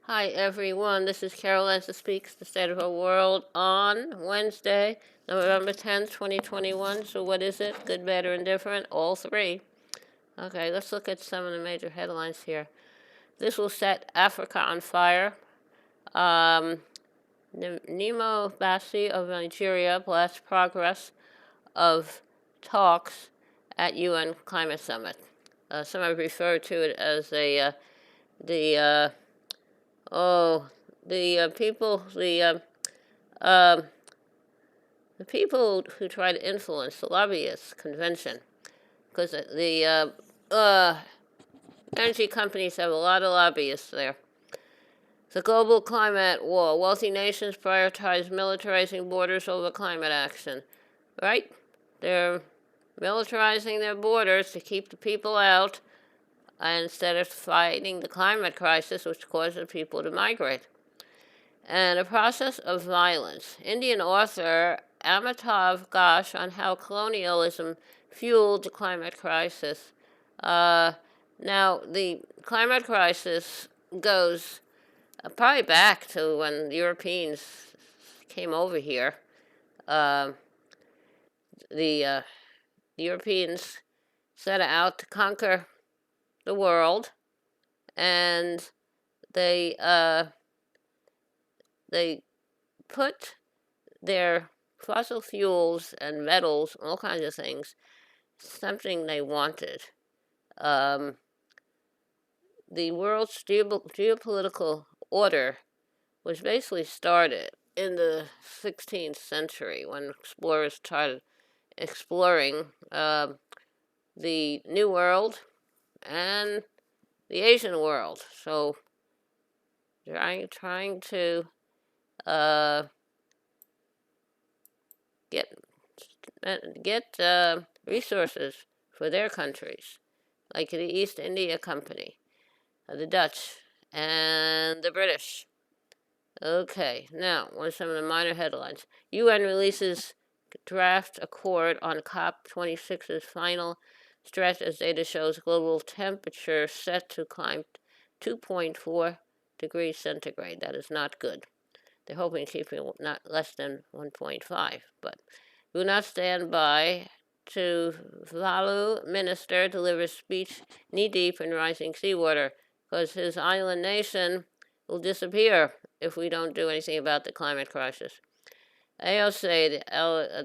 Hi everyone, this is Carol Lanza Speaks, the State of our World on Wednesday, November 10th, 2021. So what is it? Good, bad, or indifferent? All three. Okay, let's look at some of the major headlines here. This will set Africa on fire. Nemo Bassi of Nigeria blasts progress of talks at UN Climate Summit. Some have referred to it as the oh people um, the people who try to influence the lobbyists convention, because the energy companies have a lot of lobbyists there. The global climate war. Wealthy nations prioritize militarizing borders over climate action. Right? They're militarizing their borders to keep the people out instead of fighting the climate crisis, which causes people to migrate. And a process of violence. Indian author Amitav Ghosh on how colonialism fueled the climate crisis. Now, the climate crisis goes probably back to when the Europeans came over here. Uh, the Europeans set out to conquer the world, and they put their fossil fuels and metals, all kinds of things, something they wanted. The world's geopolitical order was basically started in the 16th century when explorers started exploring the New World and the Asian world. So trying to get resources for their countries, like the East India Company, the Dutch, and the British. Okay, now, what are some of the minor headlines? UN releases draft accord on COP26's final stretch as data shows global temperature set to climb 2.4 degrees centigrade. That is not good. They're hoping to keep it not less than 1.5, but will not stand by. Tuvalu minister delivers speech knee-deep in rising seawater because his island nation will disappear if we don't do anything about the climate crisis. AOC,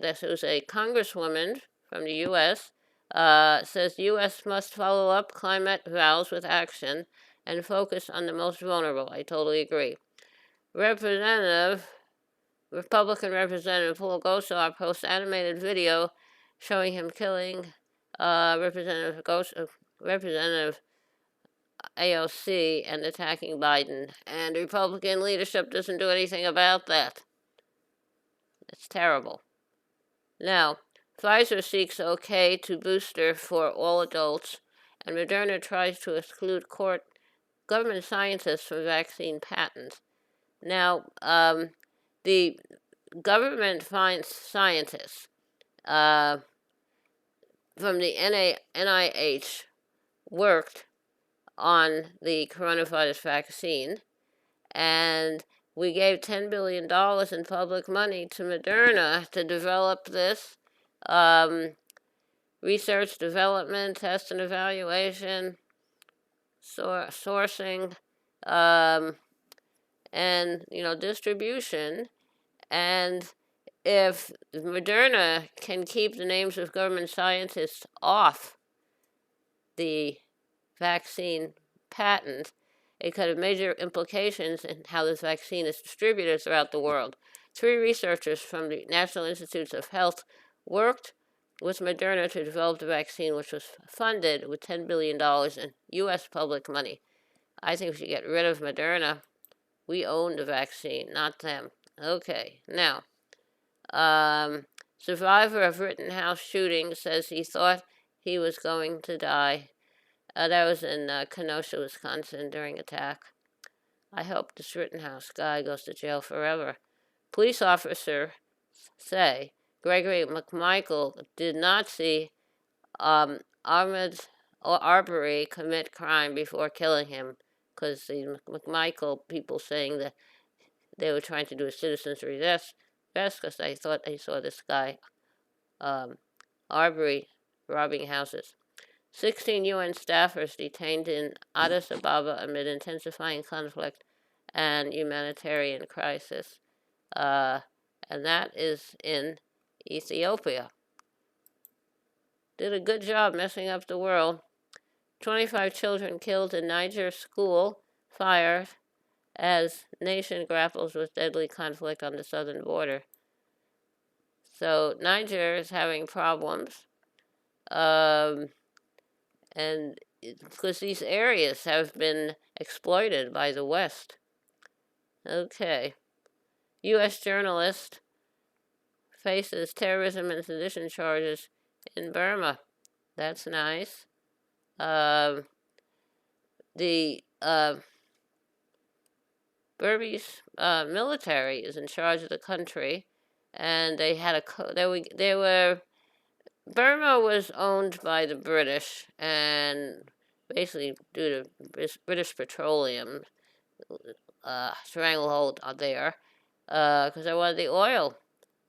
this was a congresswoman from the U.S., says U.S. must follow up climate vows with action and focus on the most vulnerable. I totally agree. Republican Representative Paul Gosar posts animated video showing him killing Representative AOC and attacking Biden, and Republican leadership doesn't do anything about that. It's terrible. Now, Pfizer seeks okay to booster for all adults, and Moderna tries to exclude government scientists from vaccine patents. Now, the government finds scientists from the NIH worked on the coronavirus vaccine, and we gave $10 billion in public money to Moderna to develop this research, development, test and evaluation, sourcing, and distribution. And if Moderna can keep the names of government scientists off the vaccine patent, it could have major implications in how this vaccine is distributed throughout the world. 3 researchers from the National Institutes of Health worked with Moderna to develop the vaccine, which was funded with $10 billion in U.S. public money. I think we should get rid of Moderna. We own the vaccine, not them. Okay, now, survivor of Rittenhouse shooting says he thought he was going to die. That was in Kenosha, Wisconsin, during attack. I hope this Rittenhouse guy goes to jail forever. Police officer say Gregory McMichael did not see Ahmaud Arbery commit crime before killing him. because the McMichael people saying that they were trying to do a citizens arrest because they thought they saw this guy, Arbery, robbing houses. 16 UN staffers detained in Addis Ababa amid intensifying conflict and humanitarian crisis. And that is in Ethiopia. Did a good job messing up the world. 25 children killed in Niger school fire as nation grapples with deadly conflict on the southern border. So Niger is having problems, and because these areas have been exploited by the West. Okay. U.S. journalist faces terrorism and sedition charges in Burma. That's nice. The Burmese military is in charge of the country, and they had they were Burma was owned by the British, and basically due to British Petroleum stranglehold there, because they wanted the oil,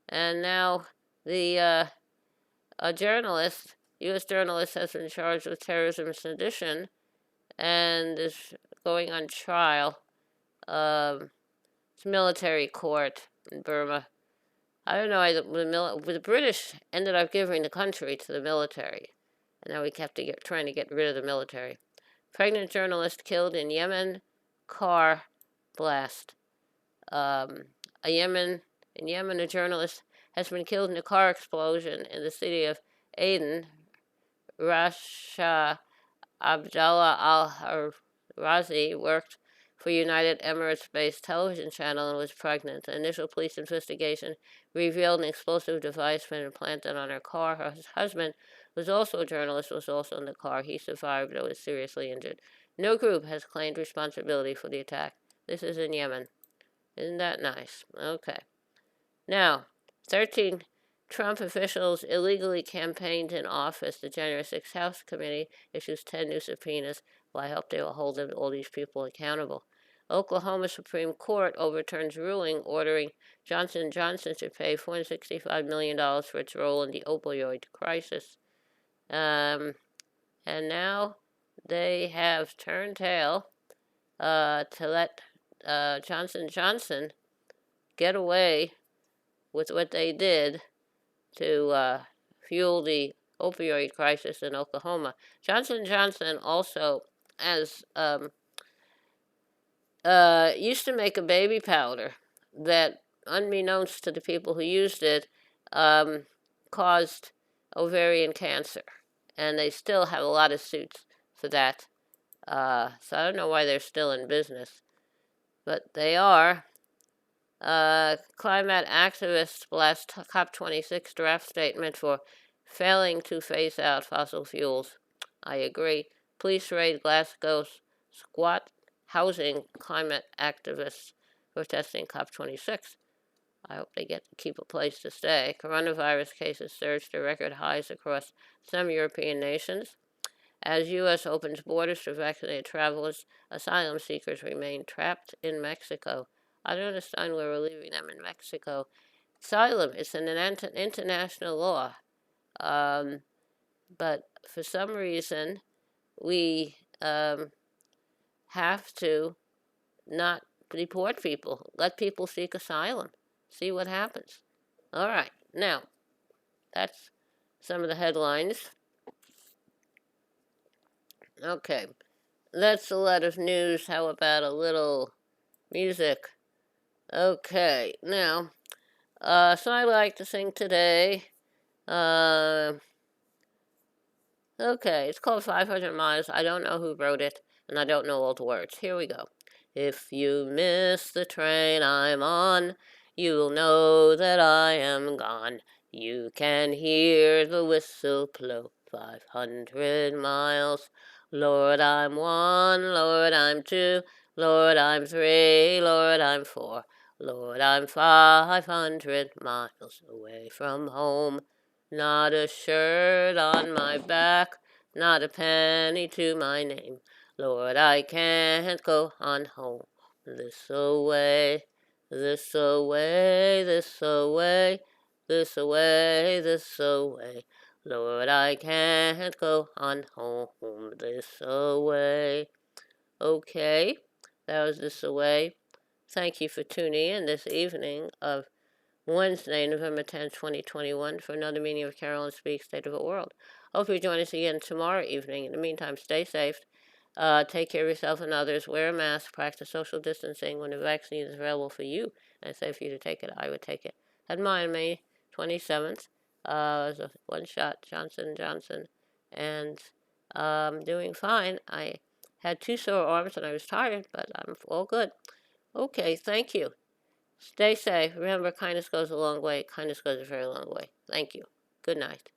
and now the journalist, U.S. journalist, has been charged with terrorism and sedition, and is going on trial. It's military court in Burma. I don't know. The British ended up giving the country to the military, and now we have to trying to get rid of the military. Pregnant journalist killed in Yemen car blast. In Yemen, a journalist has been killed in a car explosion in the city of Aden. Rasha Abdallah al-Razi worked for United Emirates-based television channel and was pregnant. The initial police investigation revealed an explosive device been implanted on her car. Her husband, who was also a journalist, was also in the car. He survived, though was seriously injured. No group has claimed responsibility for the attack. This is in Yemen. Isn't that nice? Okay. Now, 13 Trump officials illegally campaigned in office. The January 6th House Committee issues 10 new subpoenas. Well, I hope they will hold all these people accountable. Oklahoma Supreme Court overturns ruling ordering Johnson & Johnson to pay $465 million for its role in the opioid crisis. And now they have turned tail to let Johnson & Johnson get away with what they did to fuel the opioid crisis in Oklahoma. Johnson & Johnson also, as used to make a baby powder that, unbeknownst to the people who used it, caused ovarian cancer. And they still have a lot of suits for that. So I don't know why they're still in business. But they are. Climate activists blast COP26 draft statement for failing to phase out fossil fuels. I agree. Police raid Glasgow's squat housing climate activists protesting COP26. I hope they get to keep a place to stay. Coronavirus cases surged to record highs across some European nations. As U.S. opens borders to vaccinated travelers, asylum seekers remain trapped in Mexico. I don't understand why we're leaving them in Mexico. Asylum is an international law. But for some reason, we have to not deport people. Let people seek asylum. See what happens. All right. Now, that's some of the headlines. Okay. That's a lot of news. How about a little music? Okay. Now, so I like to sing today. Okay, it's called 500 Miles. I don't know who wrote it, and I don't know all the words. Here we go. If you miss the train I'm on, you'll know that I am gone. You can hear the whistle blow 500 miles. Lord, I'm one, Lord, I'm two, Lord, I'm three, Lord, I'm four. Lord, I'm 500 miles away from home. Not a shirt on my back, not a penny to my name. Lord, I can't go on home. This away, this away, this away, this away, this away. Lord, I can't go on home this away. Okay, that was This Away. Thank you for tuning in this evening of Wednesday, November 10th, 2021, for another meeting of Carolyn Speaks State of the World. Hope you join us again tomorrow evening. In the meantime, stay safe. Take care of yourself and others. Wear a mask. Practice social distancing when the vaccine is available for you and it's safe for you to take it. I would take it. Had mine May 27th. It was a one shot Johnson & Johnson, and doing fine. I had 2 sore arms and I was tired, but I'm all good. Okay, thank you. Stay safe. Remember, kindness goes a long way. Kindness goes a very long way. Thank you. Good night.